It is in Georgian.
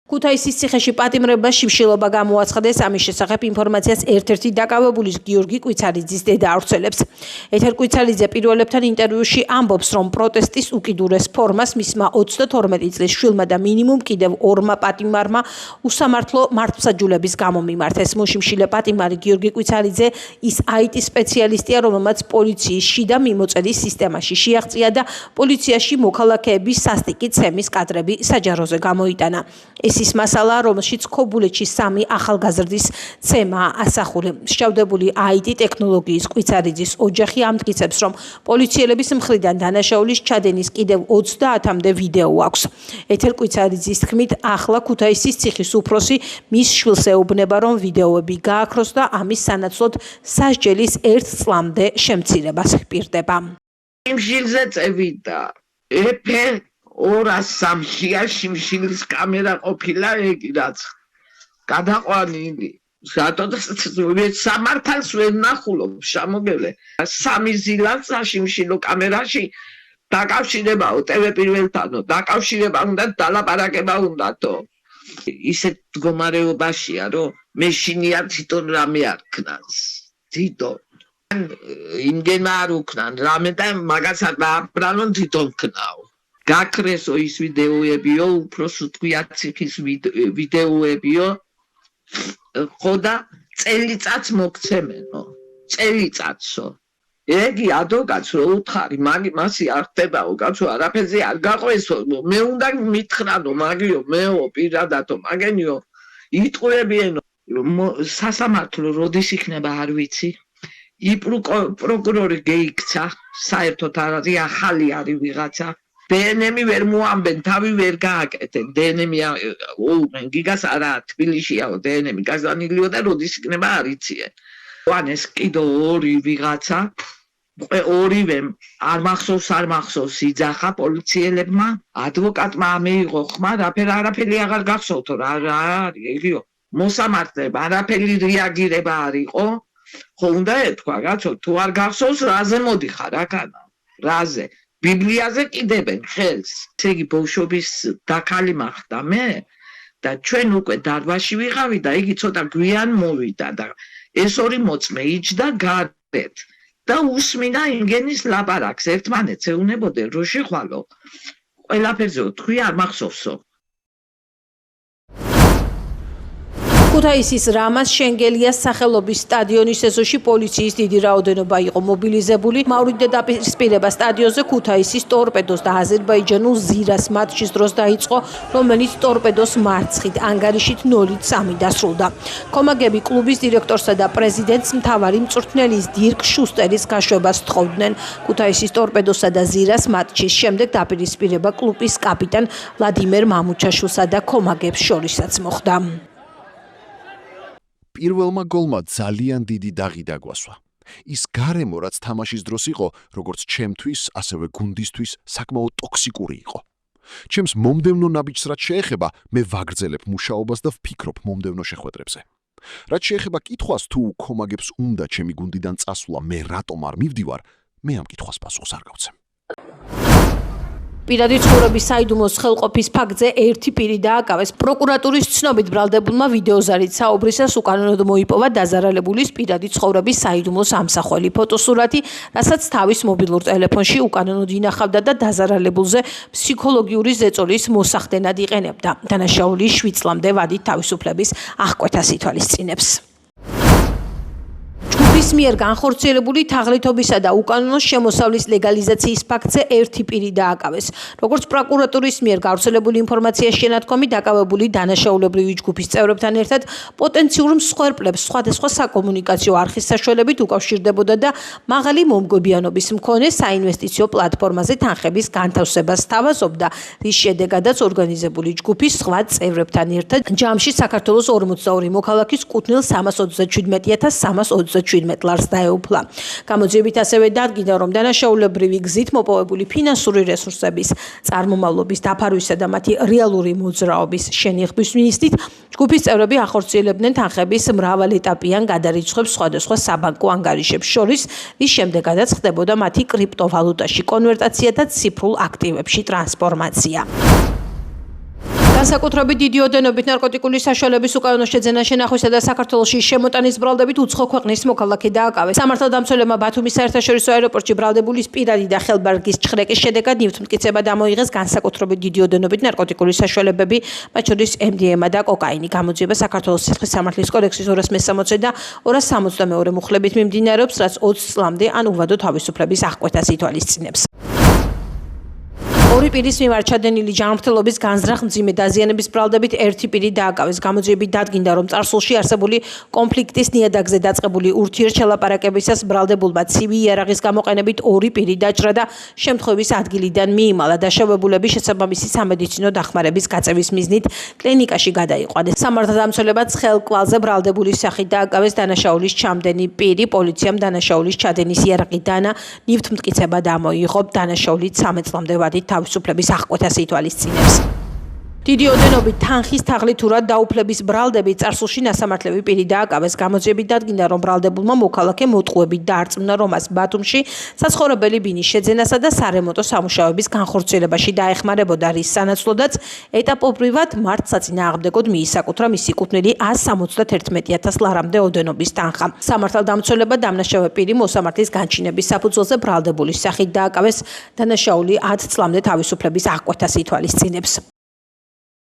ქუთაისის ციხეში პატიმრება შიმშილობა გამოაცხადეს, ამის შესახებ ინფორმაციას ერთ-ერთი დაკავებული გიორგი კვიცარიძის დედა ავრცელებს. ეთერ კვიცარიძე პირველებთან ინტერვიუში ამბობს, რომ პროტესტის უკიდურეს ფორმას მისმა 32 წლის შვილმა და მინიმუმ კიდევ 2 პატიმარმა უსამართლო მართლმსაჯულების გამო მიმართეს. მოშიმშილე პატიმარი გიორგი კვიცარიძე ის IT სპეციალისტია, რომელმაც პოლიციის შიდა მიმოწერის სისტემაში შეაღწია და პოლიციაში მოქალაქეების სასტიკი ცემის კადრები საჯაროზე გამოიტანა. ის მასალა, რომელშიც ქობულეთში 3 ახალგაზრდის ცემაა ასახული. მსჯავრდებული IT ტექნოლოგიის კვიცარიძის ოჯახი ამტკიცებს, რომ პოლიციელების მხრიდან დანაშაულის ჩადენის კიდევ 30-მდე ვიდეო აქვს. ეთერ კვიცარიძის თქმით, ახლა ქუთაისის ციხის უფროსი მის შვილს ეუბნება, რომ ვიდეოები გააქროს და ამის სანაცვლოდ სასჯელის 1 წლამდე შემცირებას ჰპირდება. შიმშილზე წევიდა ეფე 203-ია შიმშილის კამერა ყოფილა ეგი რაც გადაყვანილი სამართალს ვერ ნახულობ შემოგელე 3 ზილანს შიმშილო კამერაში დაკავშირებაო TV პირველთანო დაკავშირება უნდა დალაპარაკება უნდათო ისეთ მდგომარეობაშია რომ მე შინია თვითონ რამე არ ქნას თვითონ იმგენა არ უქნან რამე და მაგასაც დააბრალონ თვითონ ქნაო გაქრესო ის ვიდეოებიო, უფრო სუთქვია ციხის ვიდეოებიო, ხო და წელიწადს მოგცემენო, წელიწადსო. ეგი ადვოკატს რო უთხარი, მასი არ ხდებაო, კაცო, არაფერზე არ გაყვესო, მე უნდა მითხრანო, მაგიო, მეო, პირადათო, მაგენიო, იტყუებიენო. სასამართლო როდის იქნება არ ვიცი. პროკურორი გეიქცა, საერთოდ არის ახალი არის ვიღაცა. დნმ ვერ მოამბენ, თავი ვერ გააკეთენ. დნმ გიგას არა თბილისშიაო დნმ გაზანილიო და როდის იქნება არ იციან. ეს კიდო 2 ვიღაცა, ორივე არ მახსოვს იძახა პოლიციელებმა, ადვოკატმა ამეიღო ხმა, არაფერი აღარ გახსოვთო რა არის, ეგიო. მოსამართლეება არაფერი რეაგირება არ იყო. ხო უნდა ეთქვა, კაცო, თუ არ გახსოვს, რაზე მოდიხარ აქანა? რაზე? ბიბლიაზე კიდებენ ხელს. ესე იგი ბავშვობის დაქალი მახდა მე და ჩვენ უკვე დარბაზში ვიყავი და იგი ცოტა გვიან მოვიდა და ეს 2 მოწმე იჯდა გარეთ და უსმინა იმგენის ლაპარაკს ერთმანეთს ეუნებოდნენ რო შეხვალო. ყველაფერზე თქვი არ მახსოვსო. ქუთაისის რამაზ შენგელიას სახელობის სტადიონის ეზოში პოლიციის დიდი რაოდენობა იყო მობილიზებული. მავრიდ დედაპირისპირება სტადიონზე ქუთაისის ტორპედოს და აზერბაიჯანულ ზირას მატჩის დროს დაიწყო, რომელიც ტორპედოს მარცხით ანგარიშით 0-3 დასრულდა. კომაგები კლუბის დირექტორსა და პრეზიდენტს მთავარი მწვრთნელის დირკ შუსტერის გაშვებას თხოვდნენ. ქუთაისის ტორპედოსა და ზირას მატჩის შემდეგ დაპირისპირება კლუბის კაპიტან ვლადიმერ მამუჩაშვილსა და კომაგებს შორისაც მოხდა. პირველმა გოლმა ძალიან დიდი დაღი დაგვასვა. ის გარემო, რაც თამაშის დროს იყო, როგორც ჩემთვის, ასევე გუნდისთვის, საკმაოდ ტოქსიკური იყო. ჩემს მომდევნო ნაბიჯს რაც შეეხება, მე ვაგრძელებ მუშაობას და ვფიქრობ მომდევნო შეხვედრებზე. რაც შეეხება კითხვას, თუ კომაგებს უნდა ჩემი გუნდიდან წასვლა, მე რატომ არ მივდივარ, მე ამ კითხვას პასუხს არ გავცემ. პირადი ცხოვრების საიდუმლოს ხელყოფის ფაქტზე ერთი პირი დააკავეს. პროკურატურის ცნობით ბრალდებულმა ვიდეოზარით საუბრისას უკანონოდ მოიპოვა დაზარალებულის პირადი ცხოვრების საიდუმლოს ამსახველი ფოტოსურათი, რასაც თავის მობილურ ტელეფონში უკანონოდ ინახავდა და დაზარალებულზე ფსიქოლოგიური ზეწოლის მოსახდენად იყენებდა. დანაშაული 7 წლამდე ვადით თავისუფლების აღკვეთას ითვალისწინებს. ჯგუფის მიერ განხორციელებული თაღლითობისა და უკანონო შემოსავლის ლეგალიზაციის ფაქტზე ერთი პირი დააკავეს. როგორც პროკურატურის მიერ გავრცელებული ინფორმაციის შენათქვამი, დაკავებული დანაშაულებრივი ჯგუფის წევრებთან ერთად პოტენციურ მსხვერპლებს სხვადასხვა საკომუნიკაციო არხის საშუალებით უკავშირდებოდა და მაღალი მომგებიანობის მქონე საინვესტიციო პლატფორმაზე თანხების განთავსებას სთავაზობდა, რის შედეგადაც ორგანიზებული ჯგუფის სხვა წევრებთან ერთად ჯამში საქართველოს 42 მოქალაქის კუთვნილ 327,327 ლარს დაეუფლა. გამოძიებით ასევე დადგინდა, რომ დანაშაულებრივი გზით მოპოვებული ფინანსური რესურსების წარმომავლობის დაფარვისა და მათი რეალური მოძრაობის შენიღბვის მიზნით ჯგუფის წევრები ახორციელებდნენ თანხების მრავალეტაპიან გადარიცხვებს სხვადასხვა საბანკო ანგარიშებს შორის, რის შემდეგაც ხდებოდა მათი კრიპტოვალუტაში კონვერტაცია და ციფრულ აქტივებში ტრანსფორმაცია. განსაკუთრებით დიდი ოდენობით ნარკოტიკული საშუალების უკანონო შეძენა შენახვისა და საქართველოში შემოტანის ბრალდებით უცხო ქვეყნის მოქალაქე დააკავეს. სამართალდამცველებმა ბათუმის საერთაშორისო აეროპორტში ბრალდებულის პირადი და ხელბარგის ჩხრეკის შედეგად ნივთმტკიცება დამოიღეს განსაკუთრებით დიდი ოდენობით ნარკოტიკული საშუალებები, მათ შორის MDMA და კოკაინი. გამოძიება საქართველოს სისხლის სამართლის კოდექსის 260 და 262 მუხლებით მიმდინარეობს, რაც 20 წლამდე ან უვადო თავისუფლების აღკვეთას ითვალისწინებს. ორი პირის მიმართ ჩადენილი ჯანმრთელობის განზრახ მძიმე დაზიანების ბრალდებით ერთი პირი დააკავეს. გამოძიებით დადგინდა, რომ წარსულში არსებული კონფლიქტის ნიადაგზე დაწყებული ურთიერთშელაპარაკებისას ბრალდებულმა ცივი იარაღის გამოყენებით ორი პირი დაჭრა და შემთხვევის ადგილიდან მიიმალა. დაშავებულები შესაბამისი სამედიცინო დახმარების გაწევის მიზნით კლინიკაში გადაიყვანეს. სამართალდამცველებაც ხელკვალზე ბრალდებულის სახით დააკავეს დანაშაულის ჩამდენი პირი. პოლიციამ დანაშაულის ჩადენის იარაღი დანა, ნივთმტკიცება დამოიღო. დანაშაული 13 წლამდე ვადით თავისუფლების აღკვეთას ითვალისწინებს. დიდი ოდენობით თანხის თაღლითურად დაუფლების ბრალდებით წარსულში ნასამართლები პირი დააკავეს. გამოძიებით დადგინდა, რომ ბრალდებულმა მოქალაქე მოტყუებით დაარწმუნა, რომ მას ბათუმში საცხოვრებელი ბინის შეძენასა და სარემონტო სამუშაოების განხორციელებაში დაეხმარებოდა, რის სანაცვლოდაც ეტაპობრივად მარტს საწინააღმდეგოდ მიისაკუთრა მისი კუთვნილი 171,000 ლარამდე ოდენობის თანხა. სამართალდამცველება დამნაშავე პირი მოსამართლის განჩინების საფუძველზე ბრალდებულის სახით დააკავეს. დანაშაული 10 წლამდე თავისუფლების აღკვეთას ითვალისწინებს.